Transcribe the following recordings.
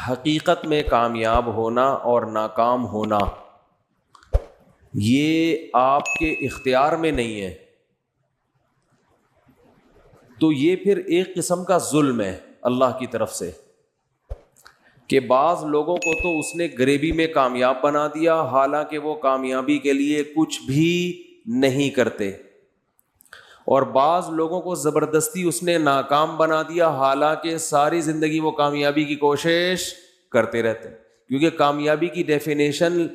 حقیقت میں کامیاب ہونا اور ناکام ہونا یہ آپ کے اختیار میں نہیں ہے، تو یہ پھر ایک قسم کا ظلم ہے اللہ کی طرف سے کہ بعض لوگوں کو تو اس نے غریبی میں کامیاب بنا دیا حالانکہ وہ کامیابی کے لیے کچھ بھی نہیں کرتے، اور بعض لوگوں کو زبردستی اس نے ناکام بنا دیا حالانکہ ساری زندگی وہ کامیابی کی کوشش کرتے رہتے، کیونکہ کامیابی کی ڈیفینیشن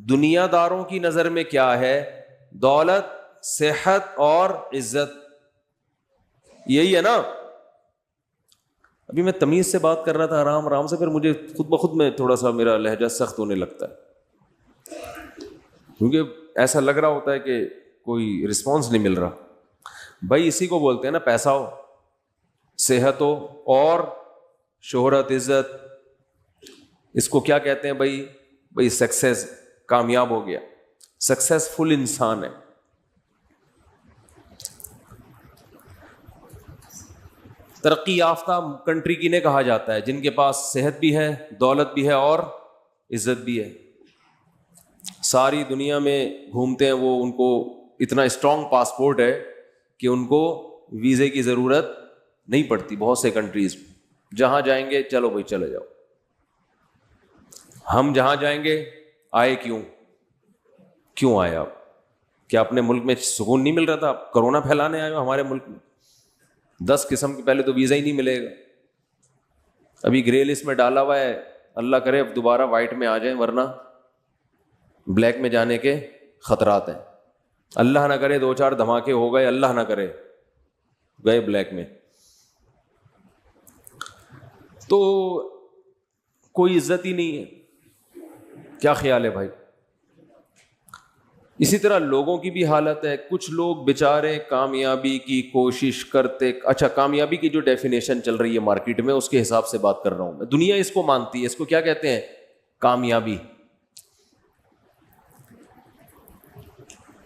دنیا داروں کی نظر میں کیا ہے؟ دولت، صحت اور عزت، یہی ہے نا۔ ابھی میں تمیز سے بات کر رہا تھا آرام آرام سے، پھر مجھے خود بخود میں تھوڑا سا میرا لہجہ سخت ہونے لگتا ہے، کیونکہ ایسا لگ رہا ہوتا ہے کہ کوئی رسپانس نہیں مل رہا۔ بھائی اسی کو بولتے ہیں نا، پیسہ ہو، صحت ہو اور شہرت، عزت، اس کو کیا کہتے ہیں بھائی سکسیس، کامیاب ہو گیا، سکسیسفل انسان ہے۔ ترقی یافتہ کنٹری کنہیں کہا جاتا ہے؟ جن کے پاس صحت بھی ہے، دولت بھی ہے اور عزت بھی ہے، ساری دنیا میں گھومتے ہیں وہ، ان کو اتنا اسٹرانگ پاسپورٹ ہے کہ ان کو ویزے کی ضرورت نہیں پڑتی۔ بہت سے کنٹریز جہاں جائیں گے چلو بھائی چلے جاؤ، ہم جہاں جائیں گے آئے کیوں آئے آپ؟ کیا اپنے ملک میں سکون نہیں مل رہا تھا؟ آپ کرونا پھیلانے آئے ہو ہمارے ملک میں؟ 10 قسم کے پہلے تو ویزا ہی نہیں ملے گا، ابھی گرے لسٹ میں ڈالا ہوا ہے، اللہ کرے اب دوبارہ وائٹ میں آ جائیں، ورنہ بلیک میں جانے کے خطرات ہیں۔ اللہ نہ کرے 2-4 دھماکے ہو گئے، اللہ نہ کرے گئے بلیک میں، تو کوئی عزت ہی نہیں ہے۔ کیا خیال ہے بھائی؟ اسی طرح لوگوں کی بھی حالت ہے، کچھ لوگ بیچارے کامیابی کی کوشش کرتے، اچھا کامیابی کی جو ڈیفینیشن چل رہی ہے مارکیٹ میں اس کے حساب سے بات کر رہا ہوں میں، دنیا اس کو مانتی ہے، اس کو کیا کہتے ہیں؟ کامیابی۔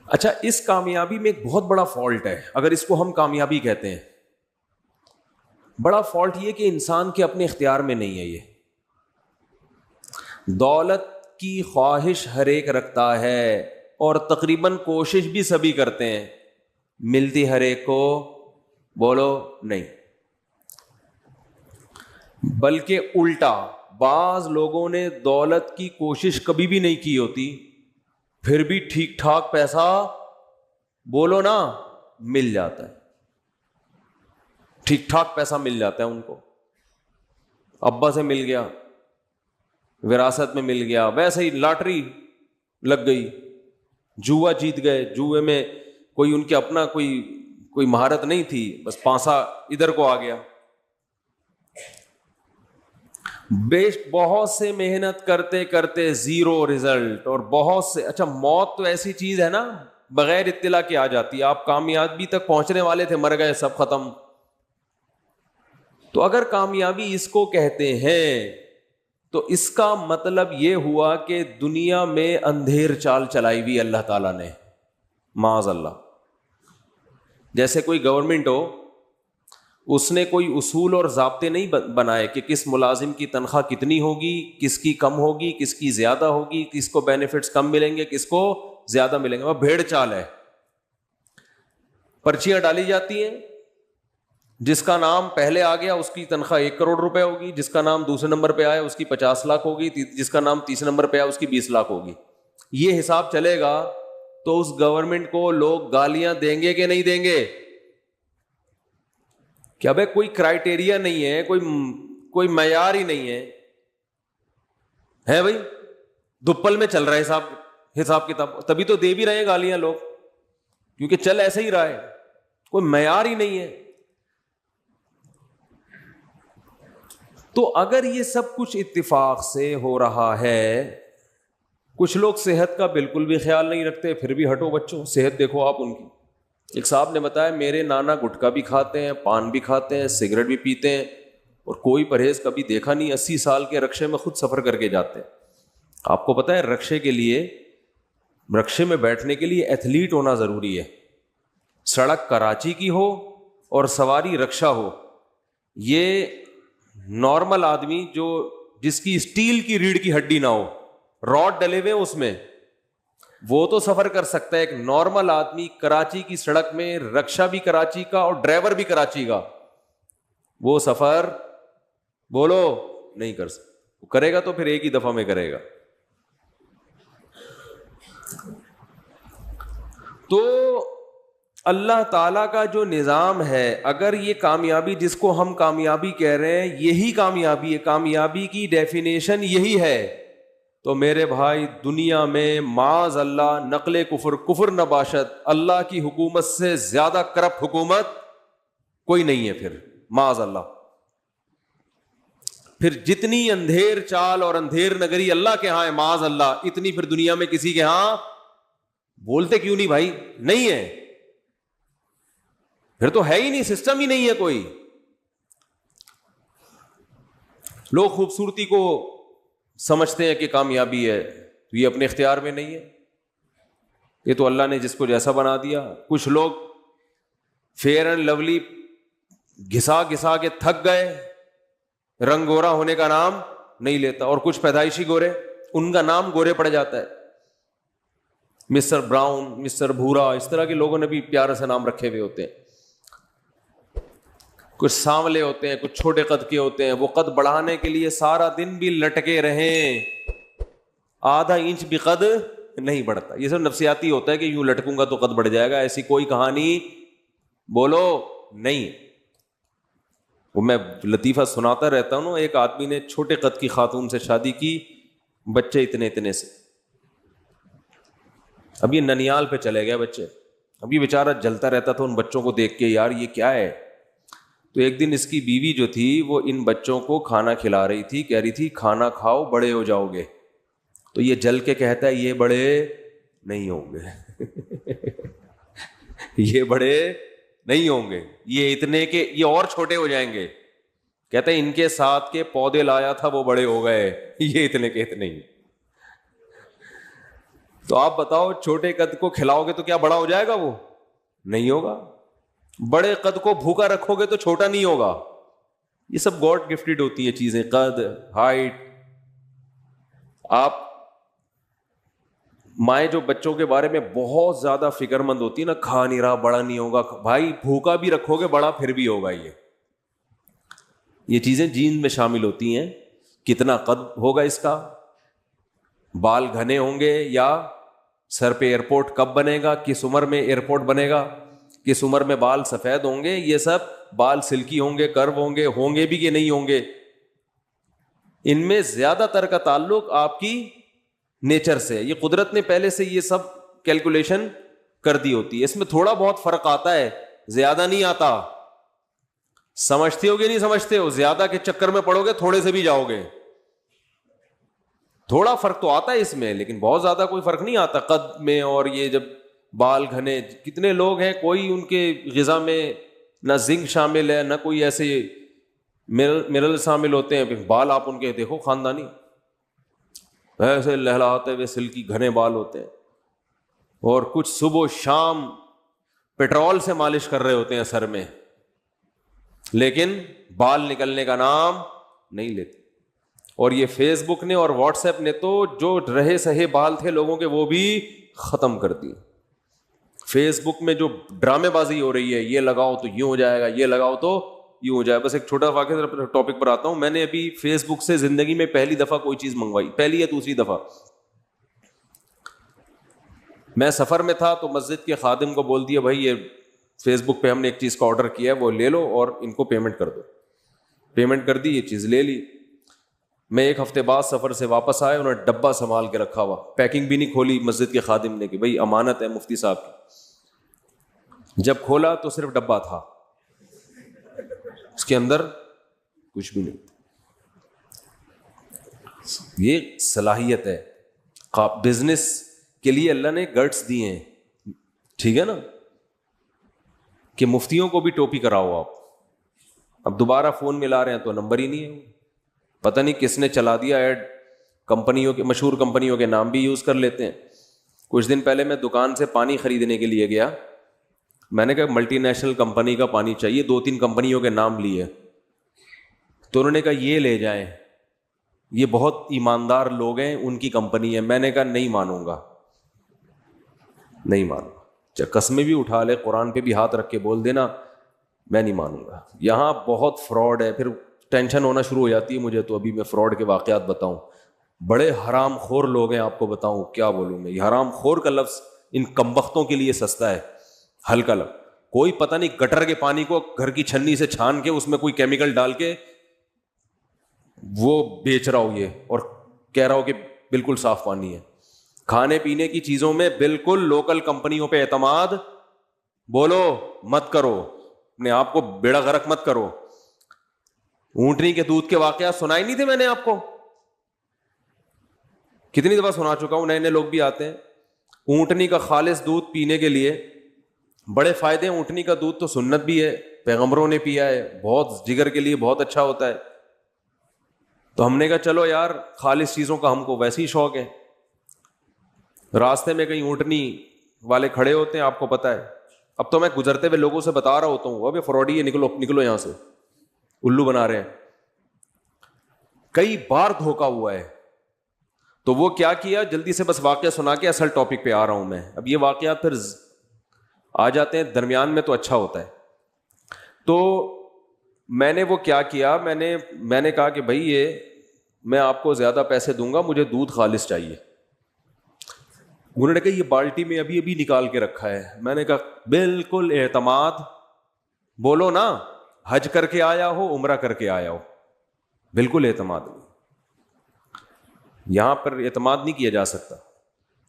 اچھا اس کامیابی میں ایک بہت بڑا فالٹ ہے، اگر اس کو ہم کامیابی کہتے ہیں، بڑا فالٹ یہ کہ انسان کے اپنے اختیار میں نہیں ہے۔ یہ دولت کی خواہش ہر ایک رکھتا ہے اور تقریباً کوشش بھی سبھی کرتے ہیں، ملتی ہر ایک کو بولو نہیں، بلکہ الٹا بعض لوگوں نے دولت کی کوشش کبھی بھی نہیں کی ہوتی، پھر بھی ٹھیک ٹھاک پیسہ بولو نا مل جاتا ہے، ٹھیک ٹھاک پیسہ مل جاتا ہے ان کو، ابا سے مل گیا، وراثت میں مل گیا، ویسے ہی لاٹری لگ گئی، جوا جیت گئے، جوئے میں کوئی ان کے اپنا کوئی مہارت نہیں تھی، بس پانسا ادھر کو آ گیا۔ بہت سے محنت کرتے کرتے زیرو رزلٹ، اور بہت سے، اچھا موت تو ایسی چیز ہے نا بغیر اطلاع کے آ جاتی ہے، آپ کامیابی تک پہنچنے والے تھے، مر گئے، سب ختم۔ تو اگر کامیابی اس کو کہتے ہیں تو اس کا مطلب یہ ہوا کہ دنیا میں اندھیر چال چلائی ہوئی اللہ تعالیٰ نے، معاذ اللہ۔ جیسے کوئی گورنمنٹ ہو، اس نے کوئی اصول اور ضابطے نہیں بنائے کہ کس ملازم کی تنخواہ کتنی ہوگی، کس کی کم ہوگی، کس کی زیادہ ہوگی، کس کو بینیفٹس کم ملیں گے، کس کو زیادہ ملیں گے، وہ بھیڑ چال ہے۔ پرچیاں ڈالی جاتی ہیں، جس کا نام پہلے آ گیا اس کی تنخواہ 1 کروڑ روپے ہوگی، جس کا نام دوسرے نمبر پہ آیا اس کی 50 لاکھ ہوگی، جس کا نام تیسرے نمبر پہ آیا اس کی 20 لاکھ ہوگی۔ یہ حساب چلے گا تو اس گورنمنٹ کو لوگ گالیاں دیں گے کہ نہیں دیں گے؟ کیا بھائی کوئی کرائیٹیریا نہیں ہے، کوئی معیار ہی نہیں ہے بھائی، دپل میں چل رہا ہے حساب کتاب، تبھی تو دے بھی رہے ہیں گالیاں لوگ، کیونکہ چل ایسے ہی رہا ہے، کوئی معیار ہی نہیں ہے۔ تو اگر یہ سب کچھ اتفاق سے ہو رہا ہے، کچھ لوگ صحت کا بالکل بھی خیال نہیں رکھتے، پھر بھی ہٹو بچوں، صحت دیکھو آپ ان کی۔ ایک صاحب نے بتایا میرے نانا گٹکا بھی کھاتے ہیں، پان بھی کھاتے ہیں، سگریٹ بھی پیتے ہیں، اور کوئی پرہیز کبھی دیکھا نہیں، 80 سال کے رکشے میں خود سفر کر کے جاتے ہیں۔ آپ کو پتہ ہے رکشے میں بیٹھنے کے لیے ایتھلیٹ ہونا ضروری ہے، سڑک کراچی کی ہو اور سواری رکشہ ہو، یہ نارمل آدمی جو جس کی اسٹیل کی ریڑھ کی ہڈی نہ ہو, راڈ ڈلے ہوئے اس میں, وہ تو سفر کر سکتا ہے. ایک نارمل آدمی کراچی کی سڑک میں, رکشا بھی کراچی کا اور ڈرائیور بھی کراچی کا, وہ سفر بولو نہیں کر سکتا. کرے گا تو پھر ایک ہی دفعہ میں کرے گا. تو اللہ تعالیٰ کا جو نظام ہے, اگر یہ کامیابی جس کو ہم کامیابی کہہ رہے ہیں یہی کامیابی ہے, کامیابی کی ڈیفینیشن یہی ہے, تو میرے بھائی دنیا میں معاذ اللہ نقل کفر نباشت, اللہ کی حکومت سے زیادہ کرپٹ حکومت کوئی نہیں ہے پھر, معاذ اللہ. پھر جتنی اندھیر چال اور اندھیر نگری اللہ کے ہاں ہے معاذ اللہ, اتنی پھر دنیا میں کسی کے ہاں بولتے کیوں نہیں بھائی, نہیں ہے. پھر تو ہے ہی نہیں, سسٹم ہی نہیں ہے کوئی. لوگ خوبصورتی کو سمجھتے ہیں کہ کامیابی ہے, تو یہ اپنے اختیار میں نہیں ہے, یہ تو اللہ نے جس کو جیسا بنا دیا. کچھ لوگ فیئر اینڈ لولی گھسا گھسا کے تھک گئے, رنگ گورا ہونے کا نام نہیں لیتا, اور کچھ پیدائشی گورے, ان کا نام گورے پڑ جاتا ہے. مسٹر براؤن, مسٹر بھورا, اس طرح کے لوگوں نے بھی پیارے سے نام رکھے ہوئے ہوتے ہیں. کچھ سانولے ہوتے ہیں, کچھ چھوٹے قد کے ہوتے ہیں, وہ قد بڑھانے کے لیے سارا دن بھی لٹکے رہیں, آدھا انچ بھی قد نہیں بڑھتا. یہ سب نفسیاتی ہوتا ہے کہ یوں لٹکوں گا تو قد بڑھ جائے گا, ایسی کوئی کہانی بولو نہیں. وہ میں لطیفہ سناتا رہتا ہوں. ایک آدمی نے چھوٹے قد کی خاتون سے شادی کی, بچے اتنے اتنے سے, اب یہ ننیال پہ چلے گئے بچے. اب یہ بیچارہ جلتا رہتا تھا ان بچوں کو دیکھ کے, یار یہ کیا ہے. تو ایک دن اس کی بیوی جو تھی وہ ان بچوں کو کھانا کھلا رہی تھی, کہہ رہی تھی کھانا کھاؤ بڑے ہو جاؤ گے. تو یہ جل کے کہتا ہے یہ بڑے نہیں ہوں گے یہ بڑے نہیں ہوں گے, یہ اتنے کے یہ اور چھوٹے ہو جائیں گے. کہتا ہے ان کے ساتھ کے پودے لایا تھا وہ بڑے ہو گئے, یہ اتنے کے اتنے ہی. تو آپ بتاؤ چھوٹے قد کو کھلاؤ گے تو کیا بڑا ہو جائے گا؟ وہ نہیں ہوگا. بڑے قد کو بھوکا رکھو گے تو چھوٹا نہیں ہوگا. یہ سب گاڈ گفٹڈ ہوتی ہیں چیزیں, قد, ہائٹ. آپ مائیں جو بچوں کے بارے میں بہت زیادہ فکر مند ہوتی ہے نا, کھا نہیں رہا بڑا نہیں ہوگا, بھائی بھوکا بھی رکھو گے بڑا پھر بھی ہوگا. یہ چیزیں جین میں شامل ہوتی ہیں. کتنا قد ہوگا اس کا, بال گھنے ہوں گے یا سر پہ ایئرپورٹ کب بنے گا, کس عمر میں ایئرپورٹ بنے گا, کس عمر میں بال سفید ہوں گے, یہ سب بال سلکی ہوں گے, کرو ہوں گے بھی کہ نہیں ہوں گے. ان میں زیادہ تر کا تعلق آپ کی نیچر سے, یہ قدرت نے پہلے سے یہ سب کیلکولیشن کر دی ہوتی ہے. اس میں تھوڑا بہت فرق آتا ہے, زیادہ نہیں آتا. سمجھتے ہو گے نہیں سمجھتے ہو, زیادہ کے چکر میں پڑو گے تھوڑے سے بھی جاؤ گے. تھوڑا فرق تو آتا ہے اس میں, لیکن بہت زیادہ کوئی فرق نہیں آتا قد میں. اور یہ جب بال گھنے, کتنے لوگ ہیں کوئی ان کے غذا میں نہ زنک شامل ہے نہ کوئی ایسے منرل شامل ہوتے ہیں, بال آپ ان کے دیکھو خاندانی ایسے لہلاتے ہوئے سلکی گھنے بال ہوتے ہیں, اور کچھ صبح و شام پیٹرول سے مالش کر رہے ہوتے ہیں سر میں, لیکن بال نکلنے کا نام نہیں لیتے. اور یہ فیس بک نے اور واٹس ایپ نے تو جو رہے سہے بال تھے لوگوں کے وہ بھی ختم کر دیے. فیس بک میں جو ڈرامے بازی ہو رہی ہے, یہ لگاؤ تو یوں ہو جائے گا, یہ لگاؤ تو یوں ہو جائے. بس ایک چھوٹا واقعہ ٹاپک پر آتا ہوں. میں نے ابھی فیس بک سے زندگی میں پہلی دفعہ کوئی چیز منگوائی, پہلی یا دوسری دفعہ. میں سفر میں تھا تو مسجد کے خادم کو بول دیا بھائی یہ فیس بک پہ ہم نے ایک چیز کا آرڈر کیا ہے, وہ لے لو اور ان کو پیمنٹ کر دو. پیمنٹ کر دی, یہ چیز لے لی. میں ایک ہفتے بعد سفر سے واپس آیا, انہوں نے ڈبہ سنبھال کے رکھا ہوا, پیکنگ بھی نہیں کھولی مسجد کے خادم نے کہ بھائی امانت ہے مفتی صاحب کی. جب کھولا تو صرف ڈبہ تھا, اس کے اندر کچھ بھی نہیں. یہ صلاحیت ہے, بزنس کے لیے اللہ نے گٹس دیے ہیں, ٹھیک ہے نا, کہ مفتیوں کو بھی ٹوپی کراؤ آپ. اب دوبارہ فون ملا رہے ہیں تو نمبر ہی نہیں ہے, پتہ نہیں کس نے چلا دیا ایڈ. کمپنیوں کے, مشہور کمپنیوں کے نام بھی یوز کر لیتے ہیں. کچھ دن پہلے میں دکان سے پانی خریدنے کے لیے گیا, میں نے کہا ملٹی نیشنل کمپنی کا پانی چاہیے, 2-3 کمپنیوں کے نام لیے. تو انہوں نے کہا یہ لے جائیں, یہ بہت ایماندار لوگ ہیں, ان کی کمپنی ہے. میں نے کہا نہیں مانوں گا, نہیں مانوں گا. چاہے قسمیں بھی اٹھا لے, قرآن پہ بھی ہاتھ رکھ کے بول دینا, میں نہیں مانوں گا. یہاں بہت فراڈ ہے. پھر ٹینشن ہونا شروع ہو جاتی ہے مجھے. تو ابھی میں فراڈ کے واقعات بتاؤں, بڑے حرام خور لوگ ہیں, آپ کو بتاؤں کیا بولوں میں. یہ حرام خور کا لفظ ان کمبختوں کے لیے سستا ہے, ہلکا لفظ. کوئی پتہ نہیں گٹر کے پانی کو گھر کی چھنی سے چھان کے اس میں کوئی کیمیکل ڈال کے وہ بیچ رہا ہو یہ, اور کہہ رہا ہو کہ بالکل صاف پانی ہے. کھانے پینے کی چیزوں میں بالکل لوکل کمپنیوں پہ اعتماد بولو مت کرو, اپنے آپ کو بیڑا غرق مت کرو. اونٹنی کے دودھ کے واقعات سنائے نہیں تھے میں نے آپ کو, کتنی دفعہ سنا چکا ہوں. نئے نئے لوگ بھی آتے ہیں. اونٹنی کا خالص دودھ پینے کے لیے بڑے فائدے ہیں. اونٹنی کا دودھ تو سنت بھی ہے, پیغمبروں نے پیا ہے, بہت جگر کے لیے بہت اچھا ہوتا ہے. تو ہم نے کہا چلو یار خالص چیزوں کا ہم کو ویسے ہی شوق ہے. راستے میں کہیں اونٹنی والے کھڑے ہوتے ہیں, آپ کو پتہ ہے. اب تو میں گزرتے ہوئے لوگوں سے بتا رہا ہوتا ہوں, ابے فراڈی ہے, نکلو نکلو یہاں سے, الو بنا رہے ہیں. کئی بار دھوکا ہوا ہے. تو وہ کیا کیا, جلدی سے بس واقعہ سنا کے اصل ٹاپک پہ آ رہا ہوں میں. اب یہ واقعات پھر آ جاتے ہیں درمیان میں تو اچھا ہوتا ہے. تو میں نے وہ کیا, میں نے کہا کہ بھائی یہ میں آپ کو زیادہ پیسے دوں گا, مجھے دودھ خالص چاہیے. انہوں نے کہا یہ بالٹی میں ابھی ابھی نکال کے رکھا ہے. میں نے کہا بالکل اعتماد, بولو نا, حج کر کے آیا ہو عمرہ کر کے آیا ہو, بالکل اعتماد نہیں. یہاں پر اعتماد نہیں کیا جا سکتا.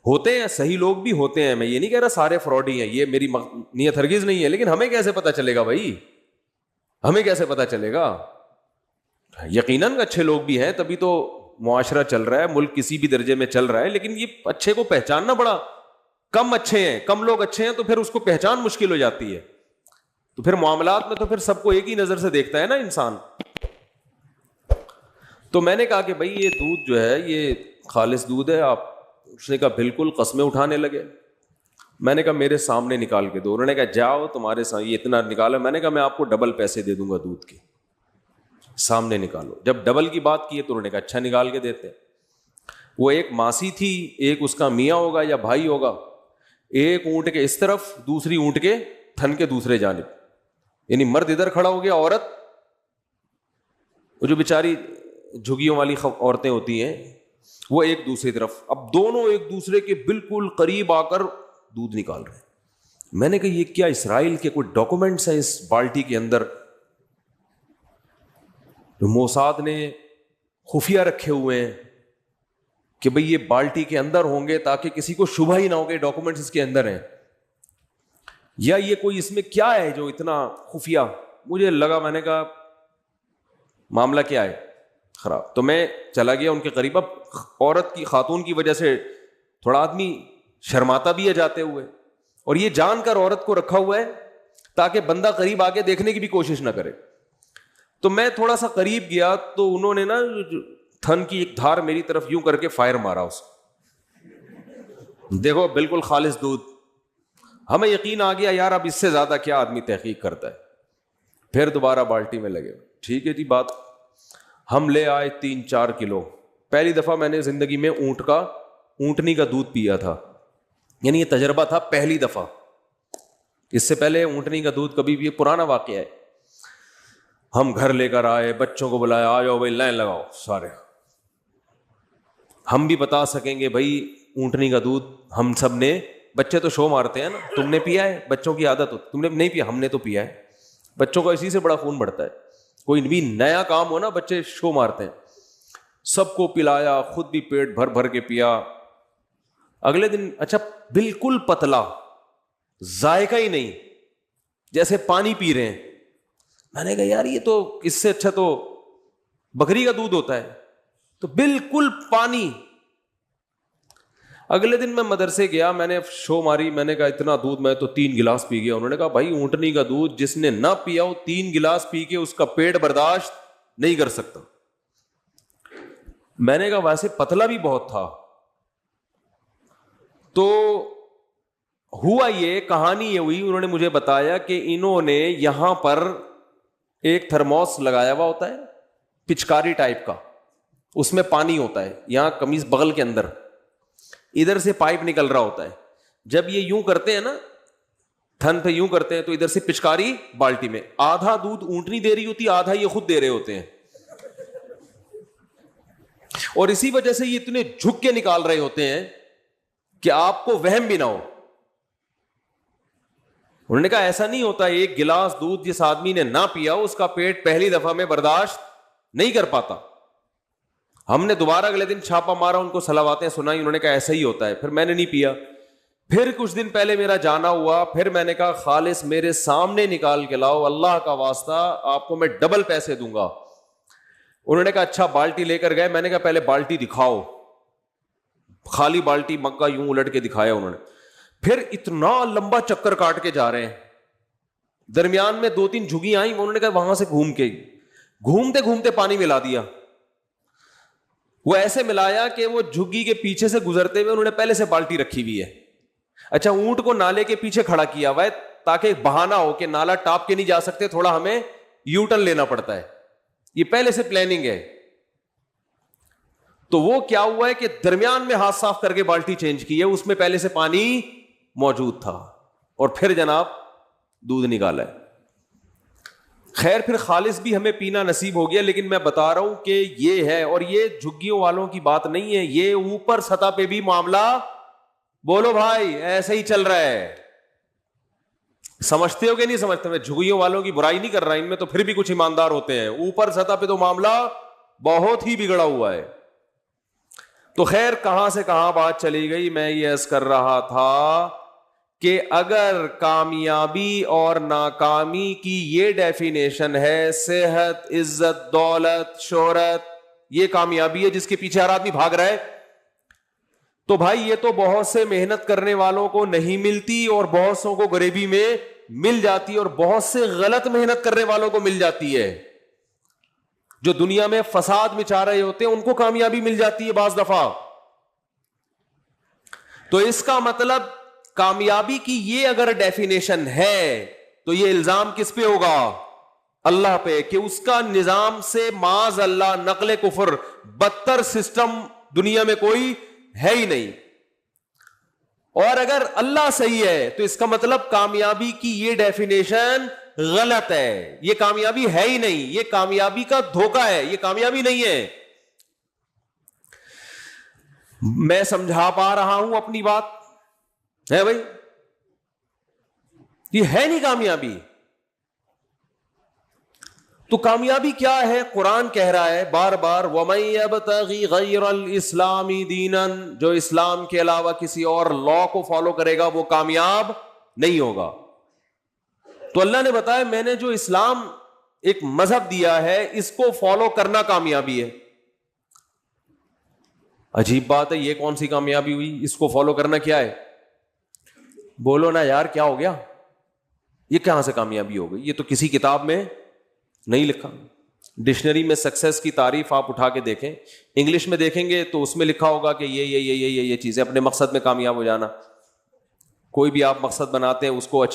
ہوتے ہیں صحیح لوگ بھی ہوتے ہیں, میں یہ نہیں کہہ رہا سارے فراڈی ہیں, یہ میری نیت ہرگز نہیں ہے. لیکن ہمیں کیسے پتا چلے گا بھائی, ہمیں کیسے پتا چلے گا؟ یقیناً اچھے لوگ بھی ہیں, تبھی تو معاشرہ چل رہا ہے, ملک کسی بھی درجے میں چل رہا ہے. لیکن یہ اچھے کو پہچاننا بڑا کم اچھے ہیں, کم لوگ اچھے ہیں, تو پھر اس کو پہچان مشکل ہو جاتی ہے. تو پھر معاملات میں تو پھر سب کو ایک ہی نظر سے دیکھتا ہے نا انسان. تو میں نے کہا کہ بھائی یہ دودھ جو ہے یہ خالص دودھ ہے آپ. اس نے کہا بالکل. قسمیں اٹھانے لگے. میں نے کہا میرے سامنے نکال کے دو. انہوں نے کہا جاؤ تمہارے سامنے یہ اتنا نکالا. میں نے کہا میں آپ کو ڈبل پیسے دے دوں گا دودھ کے, سامنے نکالو. جب ڈبل کی بات کی تو انہوں نے کہا اچھا نکال کے دیتے. وہ ایک ماسی تھی, ایک اس کا میاں ہوگا یا بھائی ہوگا, ایک اونٹ کے اس طرف, دوسری اونٹ کے تھن کے دوسرے جانب. یعنی مرد ادھر کھڑا ہو گیا, عورت, وہ جو بیچاری جھگیوں والی عورتیں ہوتی ہیں, وہ ایک دوسری طرف. اب دونوں ایک دوسرے کے بالکل قریب آ کر دودھ نکال رہے ہیں. میں نے کہا یہ کیا اسرائیل کے کوئی ڈاکومنٹس ہیں اس بالٹی کے اندر؟ موساد نے خفیہ رکھے ہوئے ہیں کہ بھئی یہ بالٹی کے اندر ہوں گے تاکہ کسی کو شبہ ہی نہ ہو کہ ڈاکومنٹس اس کے اندر ہیں, یا یہ کوئی اس میں کیا ہے جو اتنا خفیہ. مجھے لگا, میں نے کہا معاملہ کیا ہے خراب. تو میں چلا گیا ان کے قریب. اب عورت کی, خاتون کی وجہ سے تھوڑا آدمی شرماتا بھی ہے جاتے ہوئے, اور یہ جان کر عورت کو رکھا ہوا ہے تاکہ بندہ قریب آگے دیکھنے کی بھی کوشش نہ کرے. تو میں تھوڑا سا قریب گیا تو انہوں نے نا تھن کی ایک دھار میری طرف یوں کر کے فائر مارا اس کو. دیکھو بالکل خالص دودھ. ہمیں یقین آ گیا یار اب اس سے زیادہ کیا آدمی تحقیق کرتا ہے. پھر دوبارہ بالٹی میں لگے. ٹھیک ہے جی بات. ہم لے آئے 3-4 کلو. پہلی دفعہ میں نے زندگی میں اونٹنی کا دودھ پیا تھا, یعنی یہ تجربہ تھا پہلی دفعہ. اس سے پہلے اونٹنی کا دودھ کبھی بھی, پرانا واقعہ ہے. ہم گھر لے کر آئے, بچوں کو بلایا, آؤ بھائی لائن لگاؤ سارے. ہم بھی بتا سکیں گے بھائی اونٹنی کا دودھ ہم سب نے, بچے تو شو مارتے ہیں نا, تم نے پیا ہے, بچوں کی عادت ہو, تم نے نہیں پیا, ہم نے تو پیا ہے. بچوں کا اسی سے بڑا خون بڑھتا ہے. کوئی بھی نیا کام ہو نا بچے شو مارتے ہیں. سب کو پلایا, خود بھی پیٹ بھر بھر کے پیا. اگلے دن اچھا بالکل پتلا, ذائقہ ہی نہیں, جیسے پانی پی رہے ہیں. میں نے کہا یار یہ تو اس سے اچھا تو بکری کا دودھ ہوتا ہے. تو بالکل پانی. اگلے دن میں مدرسے گیا, میں نے شو ماری, میں نے کہا اتنا دودھ, میں تو 3 گلاس پی گیا. انہوں نے کہا بھائی اونٹنی کا دودھ جس نے نہ پیا ہو 3 گلاس پی کے اس کا پیٹ برداشت نہیں کر سکتا. میں نے کہا ویسے پتلا بھی بہت تھا. تو ہوا یہ, کہانی یہ ہوئی, انہوں نے مجھے بتایا کہ انہوں نے یہاں پر ایک تھرموس لگایا ہوا ہوتا ہے, پچکاری ٹائپ کا, اس میں پانی ہوتا ہے, یہاں قمیض بغل کے اندر ادھر سے پائپ نکل رہا ہوتا ہے. جب یہ یوں کرتے ہیں نا, تھن پہ یوں کرتے ہیں, تو ادھر سے پچکاری بالٹی میں, آدھا دودھ اونٹنی دے رہی ہوتی, آدھا یہ خود دے رہے ہوتے ہیں, اور اسی وجہ سے یہ اتنے جھک کے نکال رہے ہوتے ہیں کہ آپ کو وہم بھی نہ ہو. انہوں نے کہا ایسا نہیں ہوتا, ایک گلاس دودھ جس آدمی نے نہ پیا اس کا پیٹ پہلی دفعہ میں برداشت نہیں کر پاتا. ہم نے دوبارہ اگلے دن چھاپا مارا, ان کو صلواتیں سنائی, انہوں نے کہا ایسا ہی ہوتا ہے. پھر میں نے نہیں پیا. پھر کچھ دن پہلے میرا جانا ہوا, پھر میں نے کہا خالص میرے سامنے نکال کے لاؤ, اللہ کا واسطہ آپ کو میں ڈبل پیسے دوں گا. انہوں نے کہا اچھا, بالٹی لے کر گئے. میں نے کہا پہلے بالٹی دکھاؤ. خالی بالٹی مگا یوں الٹ کے دکھایا انہوں نے. پھر اتنا لمبا چکر کاٹ کے جا رہے ہیں, درمیان میں 2-3 جھگی آئیں, انہوں نے کہا وہاں سے گھومتے گھومتے پانی ملا دیا. وہ ایسے ملایا کہ وہ جھگی کے پیچھے سے گزرتے ہوئے انہوں نے پہلے سے بالٹی رکھی ہوئی ہے. اچھا, اونٹ کو نالے کے پیچھے کھڑا کیا ہوا ہے تاکہ ایک بہانہ ہو کہ نالا ٹاپ کے نہیں جا سکتے, تھوڑا ہمیں یو ٹرن لینا پڑتا ہے. یہ پہلے سے پلاننگ ہے. تو وہ کیا ہوا ہے کہ درمیان میں ہاتھ صاف کر کے بالٹی چینج کی ہے, اس میں پہلے سے پانی موجود تھا, اور پھر جناب دودھ نکالا ہے. خیر پھر خالص بھی ہمیں پینا نصیب ہو گیا, لیکن میں بتا رہا ہوں کہ یہ ہے, اور یہ جھگیوں والوں کی بات نہیں ہے, یہ اوپر سطح پہ بھی معاملہ بولو بھائی ایسے ہی چل رہا ہے. سمجھتے ہو کہ نہیں سمجھتے؟ میں جھگیوں والوں کی برائی نہیں کر رہا, ان میں تو پھر بھی کچھ ایماندار ہوتے ہیں, اوپر سطح پہ تو معاملہ بہت ہی بگڑا ہوا ہے. تو خیر کہاں سے کہاں بات چلی گئی, میں یہ عرض کر رہا تھا کہ اگر کامیابی اور ناکامی کی یہ ڈیفینیشن ہے, صحت, عزت, دولت, شہرت, یہ کامیابی ہے جس کے پیچھے ہر آدمی بھاگ رہا ہے, تو بھائی یہ تو بہت سے محنت کرنے والوں کو نہیں ملتی, اور بہت سو کو غریبی میں مل جاتی, اور بہت سے غلط محنت کرنے والوں کو مل جاتی ہے. جو دنیا میں فساد مچا رہے ہوتے ہیں ان کو کامیابی مل جاتی ہے بعض دفعہ. تو اس کا مطلب کامیابی کی یہ اگر ڈیفینیشن ہے تو یہ الزام کس پہ ہوگا؟ اللہ پہ, کہ اس کا نظام سے معاذ اللہ نقل کفر بدتر سسٹم دنیا میں کوئی ہے ہی نہیں. اور اگر اللہ صحیح ہے تو اس کا مطلب کامیابی کی یہ ڈیفینیشن غلط ہے, یہ کامیابی ہے ہی نہیں, یہ کامیابی کا دھوکہ ہے, یہ کامیابی نہیں ہے. میں سمجھا پا رہا ہوں اپنی بات ہے بھائی؟ یہ ہے نہیں کامیابی. تو کامیابی کیا ہے؟ قرآن کہہ رہا ہے بار بار, وَمَن يَبْتَغِ غَيْرَ الْإِسْلَامِ دِينًا, جو اسلام کے علاوہ کسی اور لا کو فالو کرے گا وہ کامیاب نہیں ہوگا. تو اللہ نے بتایا میں نے جو اسلام ایک مذہب دیا ہے اس کو فالو کرنا کامیابی ہے. عجیب بات ہے, یہ کون سی کامیابی ہوئی؟ اس کو فالو کرنا کیا ہے؟ بولو نا یار, کیا ہو گیا؟ یہ کہاں سے کامیابی ہو گئی؟ یہ تو کسی کتاب میں نہیں لکھا. ڈکشنری میں سکسیس کی تعریف آپ اٹھا کے دیکھیں, انگلش میں دیکھیں گے تو اس میں لکھا ہوگا کہ یہ چیزیں, اپنے مقصد میں کامیاب ہو جانا. کوئی بھی آپ مقصد بناتے ہیں اس کو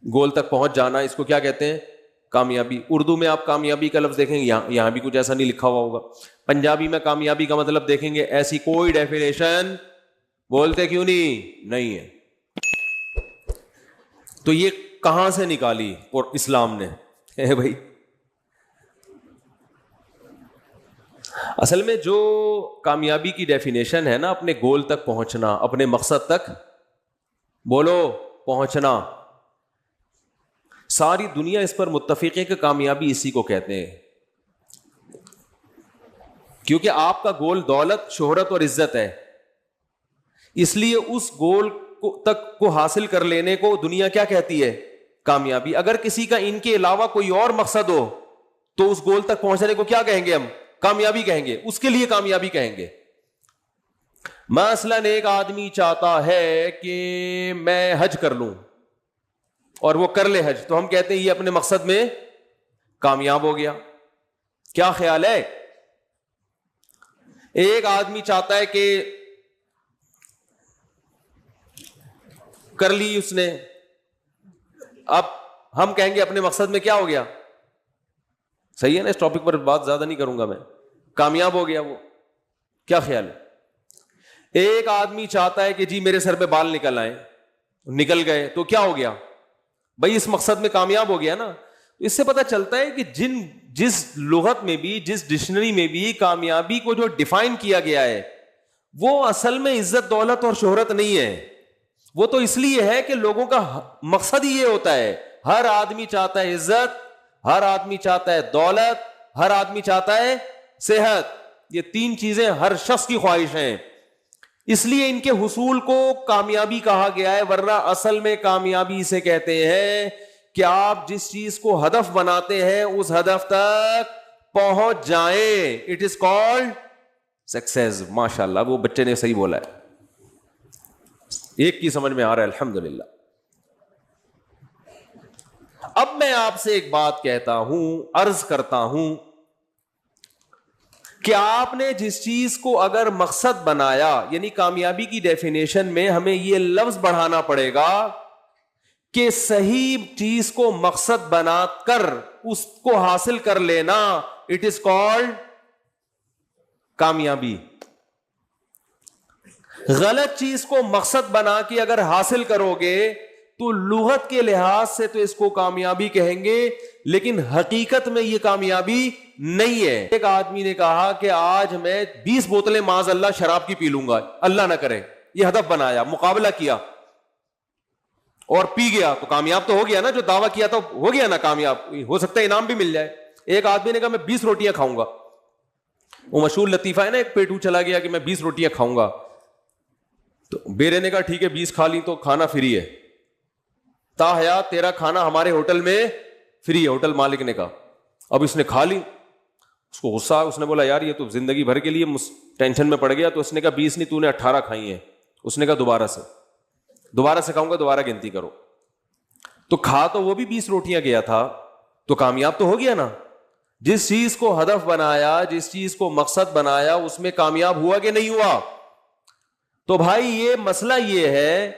گول تک پہنچ جانا, اس کو کیا کہتے ہیں؟ کامیابی. اردو میں آپ کامیابی کا لفظ دیکھیں گے, یہاں بھی کچھ ایسا نہیں لکھا ہوا ہوگا. پنجابی میں کامیابی کا مطلب دیکھیں گے, ایسی کوئی ڈیفینیشن بولتے کیوں نہیں ہے. تو یہ کہاں سے نکالی اور اسلام نے بھائی؟ اصل میں جو کامیابی کی ڈیفینیشن ہے نا, اپنے گول تک پہنچنا, اپنے مقصد تک بولو پہنچنا, ساری دنیا اس پر متفق ہے کہ کامیابی اسی کو کہتے ہیں. کیونکہ آپ کا گول دولت, شہرت اور عزت ہے, اس لیے اس گول تک کو حاصل کر لینے کو دنیا کیا کہتی ہے؟ کامیابی. اگر کسی کا ان کے علاوہ کوئی اور مقصد ہو تو اس گول تک پہنچنے کو کیا کہیں گے؟ ہم کامیابی کہیں گے, اس کے لیے کامیابی کہیں گے. مثلاً ایک آدمی چاہتا ہے کہ میں حج کر لوں اور وہ کر لے حج, تو ہم کہتے ہیں یہ اپنے مقصد میں کامیاب ہو گیا. کیا خیال ہے؟ ایک آدمی چاہتا ہے کہ کر لی اس نے, اب ہم کہیں گے اپنے مقصد میں کیا ہو گیا؟ صحیح ہے نا؟ اس ٹاپک پر بات زیادہ نہیں کروں گا میں. کامیاب ہو گیا وہ. کیا خیال ہے؟ ایک آدمی چاہتا ہے کہ جی میرے سر پہ بال نکل آئے, نکل گئے تو کیا ہو گیا بھائی؟ اس مقصد میں کامیاب ہو گیا نا. اس سے پتہ چلتا ہے کہ جس لغت میں بھی, جس ڈکشنری میں بھی کامیابی کو جو ڈیفائن کیا گیا ہے وہ اصل میں عزت دولت اور شہرت نہیں ہے. وہ تو اس لیے ہے کہ لوگوں کا مقصد ہی یہ ہوتا ہے. ہر آدمی چاہتا ہے عزت, ہر آدمی چاہتا ہے دولت, ہر آدمی چاہتا ہے صحت. یہ تین چیزیں ہر شخص کی خواہش ہیں, اس لیے ان کے حصول کو کامیابی کہا گیا ہے. ورنہ اصل میں کامیابی اسے کہتے ہیں کہ آپ جس چیز کو ہدف بناتے ہیں اس ہدف تک پہنچ جائیں. It is called success. ماشاء اللہ, وہ بچے نے صحیح بولا ہے. ایک کی سمجھ میں آ رہا ہے الحمدللہ. اب میں آپ سے ایک بات کہتا ہوں, عرض کرتا ہوں کہ آپ نے جس چیز کو اگر مقصد بنایا, یعنی کامیابی کی ڈیفینیشن میں ہمیں یہ لفظ بڑھانا پڑے گا کہ صحیح چیز کو مقصد بنا کر اس کو حاصل کر لینا, اٹ از کالڈ کامیابی. غلط چیز کو مقصد بنا کے اگر حاصل کرو گے تو لغت کے لحاظ سے تو اس کو کامیابی کہیں گے, لیکن حقیقت میں یہ کامیابی نہیں ہے. ایک آدمی نے کہا کہ آج میں 20 بوتلیں معاذ اللہ شراب کی پی لوں گا, اللہ نہ کرے. یہ ہدف بنایا, مقابلہ کیا اور پی گیا تو کامیاب تو ہو گیا نا. جو دعویٰ کیا تو ہو گیا نا کامیاب, ہو سکتا ہے انعام بھی مل جائے. ایک آدمی نے کہا میں 20 روٹیاں کھاؤں گا. وہ مشہور لطیفہ ہے نا, ایک پیٹو چلا گیا کہ میں 20 روٹیاں کھاؤں گا. تو بیرے نے کہا ٹھیک ہے 20 کھا لی تو کھانا فری ہے, تا حیات تیرا کھانا ہمارے ہوٹل میں فری ہے. ہوٹل مالک نے کہا. اب اس نے کھا لی, اس کو غصہ, اس نے بولا یار یہ تو زندگی بھر کے لیے ٹینشن میں پڑ گیا. تو اس نے کہا 20 نہیں, تو نے 18 کھائی ہیں. اس نے کہا دوبارہ سے کھاؤں گا, دوبارہ گنتی کرو. تو کھا تو وہ بھی 20 روٹیاں گیا تھا, تو کامیاب تو ہو گیا نا. جس چیز کو ہدف بنایا, جس چیز کو مقصد بنایا, اس میں کامیاب ہوا کہ نہیں ہوا؟ تو بھائی یہ مسئلہ یہ ہے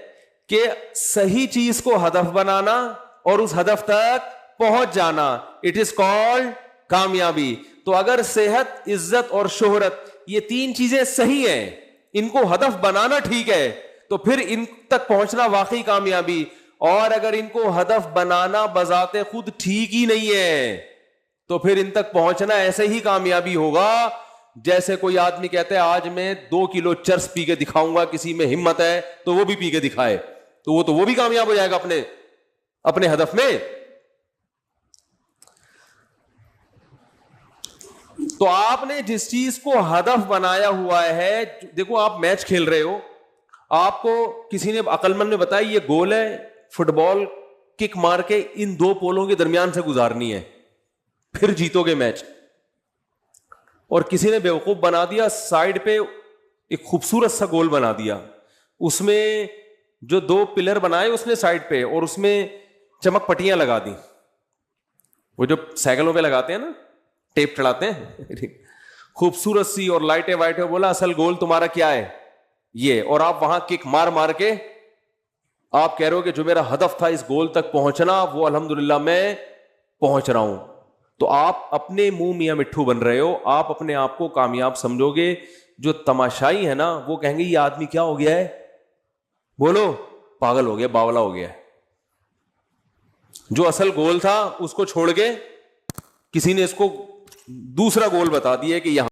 کہ صحیح چیز کو ہدف بنانا اور اس ہدف تک پہنچ جانا, اٹ از کالڈ کامیابی. تو اگر صحت, عزت اور شہرت یہ تین چیزیں صحیح ہیں, ان کو ہدف بنانا ٹھیک ہے, تو پھر ان تک پہنچنا واقعی کامیابی. اور اگر ان کو ہدف بنانا بذات خود ٹھیک ہی نہیں ہے تو پھر ان تک پہنچنا ایسے ہی کامیابی ہوگا جیسے کوئی آدمی کہتا ہے آج میں 2 کلو چرس پی کے دکھاؤں گا. کسی میں ہمت ہے تو وہ بھی پی کے دکھائے, تو وہ بھی کامیاب ہو جائے گا اپنے ہدف میں. تو آپ نے جس چیز کو ہدف بنایا ہوا ہے, دیکھو آپ میچ کھیل رہے ہو, آپ کو کسی نے عقل مند نے بتایا یہ گول ہے, فٹ بال کک مار کے ان 2 پولوں کے درمیان سے گزارنی ہے, پھر جیتو گے میچ. اور کسی نے بیوقوف بنا دیا, سائڈ پہ ایک خوبصورت سا گول بنا دیا, اس میں جو 2 پلر بنائے اس نے سائڈ پہ, اور اس میں چمک پٹیاں لگا دی, وہ جو سائیکلوں پہ لگاتے ہیں نا, ٹیپ چڑھاتے ہیں, خوبصورت سی اور لائٹیں وائٹیں. بولا اصل گول تمہارا کیا ہے یہ, اور آپ وہاں کک مار کے آپ کہہ رہے ہو کہ جو میرا ہدف تھا اس گول تک پہنچنا وہ الحمدللہ میں پہنچ رہا ہوں. تو آپ اپنے منہ میاں مٹھو بن رہے ہو, آپ اپنے آپ کو کامیاب سمجھو گے. جو تماشائی ہے نا وہ کہیں گے یہ آدمی کیا ہو گیا ہے, بولو پاگل ہو گیا, باولا ہو گیا ہے. جو اصل گول تھا اس کو چھوڑ کے کسی نے اس کو دوسرا گول بتا دیا کہ یہاں